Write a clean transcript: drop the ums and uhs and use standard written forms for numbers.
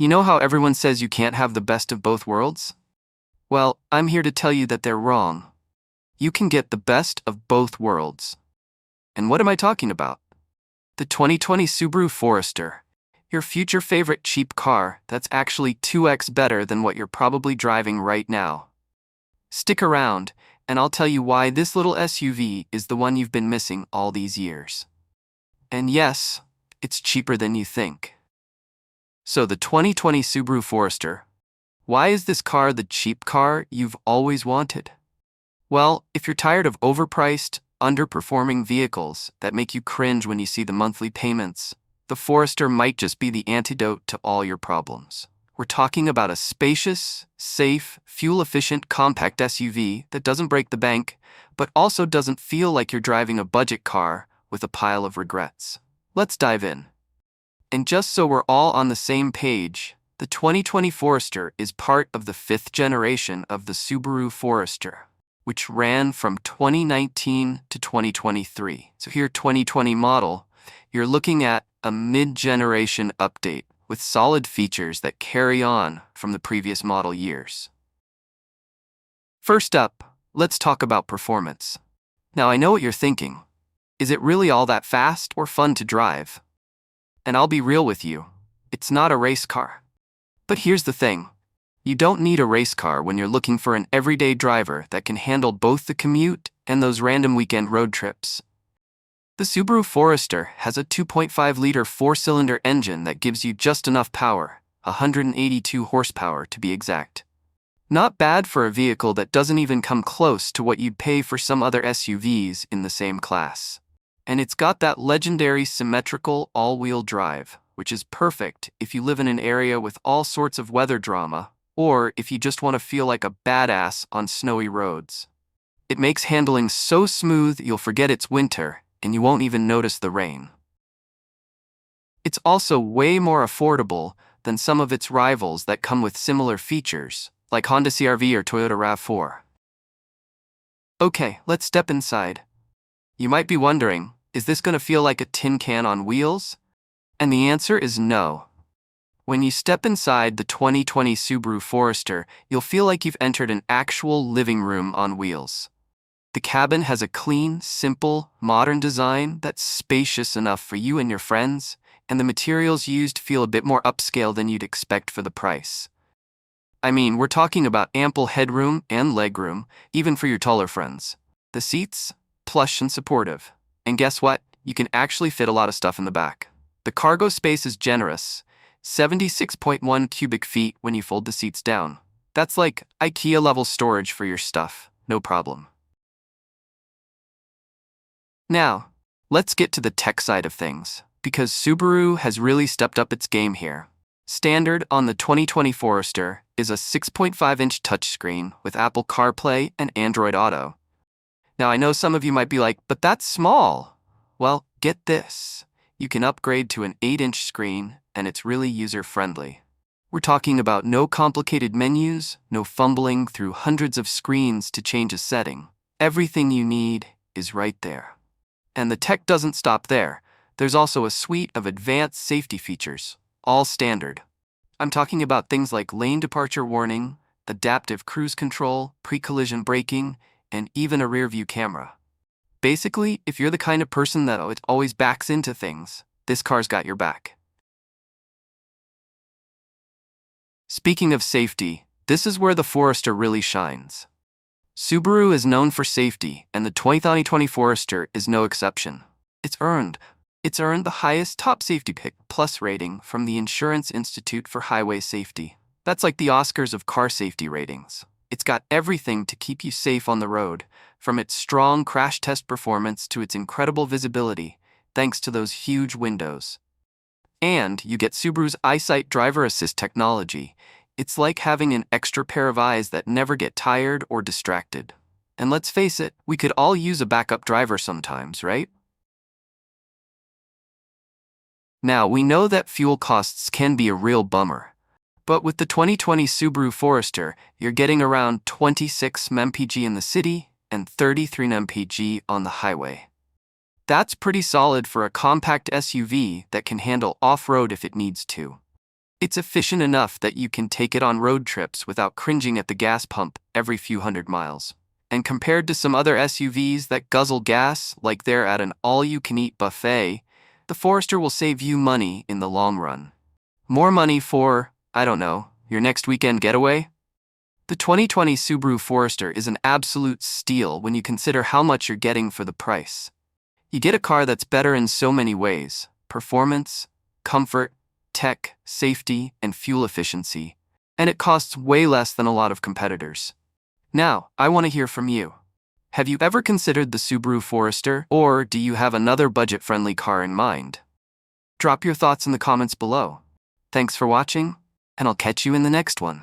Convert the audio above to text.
You know how everyone says you can't have the best of both worlds? Well, I'm here to tell you that they're wrong. You can get the best of both worlds. And what am I talking about? The 2020 Subaru Forester. Your future favorite cheap car that's actually 2x better than what you're probably driving right now. Stick around, and I'll tell you why this little SUV is the one you've been missing all these years. And yes, it's cheaper than you think. So the 2020 Subaru Forester. Why is this car the cheap car you've always wanted? Well, if you're tired of overpriced, underperforming vehicles that make you cringe when you see the monthly payments, the Forester might just be the antidote to all your problems. We're talking about a spacious, safe, fuel-efficient compact SUV that doesn't break the bank, but also doesn't feel like you're driving a budget car with a pile of regrets. Let's dive in. And just so we're all on the same page, the 2020 Forester is part of the 5th generation of the Subaru Forester, which ran from 2019 to 2023. So here, 2020 model, you're looking at a mid-generation update with solid features that carry on from the previous model years. First up, let's talk about performance. Now I know what you're thinking. Is it really all that fast or fun to drive? And I'll be real with you, it's not a race car. But here's the thing. You don't need a race car when you're looking for an everyday driver that can handle both the commute and those random weekend road trips. The Subaru Forester has a 2.5-liter four-cylinder engine that gives you just enough power, 182 horsepower to be exact. Not bad for a vehicle that doesn't even come close to what you'd pay for some other SUVs in the same class. And it's got that legendary symmetrical all-wheel drive, which is perfect if you live in an area with all sorts of weather drama, or if you just want to feel like a badass on snowy roads. It makes handling so smooth you'll forget it's winter, and you won't even notice the rain. It's also way more affordable than some of its rivals that come with similar features, like Honda CR-V or Toyota RAV4. Okay, let's step inside. You might be wondering, is this going to feel like a tin can on wheels? And the answer is no. When you step inside the 2020 Subaru Forester, you'll feel like you've entered an actual living room on wheels. The cabin has a clean, simple, modern design that's spacious enough for you and your friends, and the materials used feel a bit more upscale than you'd expect for the price. I mean, we're talking about ample headroom and legroom, even for your taller friends. The seats? Plush and supportive. And guess what? You can actually fit a lot of stuff in the back. The cargo space is generous, 76.1 cubic feet when you fold the seats down. That's like IKEA-level storage for your stuff, no problem. Now, let's get to the tech side of things, because Subaru has really stepped up its game here. Standard on the 2020 Forester is a 6.5-inch touchscreen with Apple CarPlay and Android Auto. Now I know some of you might be like, but that's small. Well, get this. You can upgrade to an 8-inch screen, and it's really user-friendly. We're talking about no complicated menus, no fumbling through hundreds of screens to change a setting. Everything you need is right there. And the tech doesn't stop there. There's also a suite of advanced safety features, all standard. I'm talking about things like lane departure warning, adaptive cruise control, pre-collision braking, and even a rear-view camera. Basically, if you're the kind of person that always backs into things, this car's got your back. Speaking of safety, this is where the Forester really shines. Subaru is known for safety, and the 2020 Forester is no exception. It's earned the highest top safety pick plus rating from the Insurance Institute for Highway Safety. That's like the Oscars of car safety ratings. It's got everything to keep you safe on the road, from its strong crash test performance to its incredible visibility, thanks to those huge windows. And you get Subaru's EyeSight driver assist technology. It's like having an extra pair of eyes that never get tired or distracted. And let's face it, we could all use a backup driver sometimes, right? Now, we know that fuel costs can be a real bummer. But with the 2020 Subaru Forester, you're getting around 26 mpg in the city and 33 mpg on the highway. That's pretty solid for a compact SUV that can handle off-road if it needs to. It's efficient enough that you can take it on road trips without cringing at the gas pump every few hundred miles. And compared to some other SUVs that guzzle gas like they're at an all-you-can-eat buffet, the Forester will save you money in the long run. More money for, I don't know, your next weekend getaway? The 2020 Subaru Forester is an absolute steal when you consider how much you're getting for the price. You get a car that's better in so many ways: performance, comfort, tech, safety, and fuel efficiency, and it costs way less than a lot of competitors. Now, I want to hear from you. Have you ever considered the Subaru Forester, or do you have another budget-friendly car in mind? Drop your thoughts in the comments below. Thanks for watching, and I'll catch you in the next one.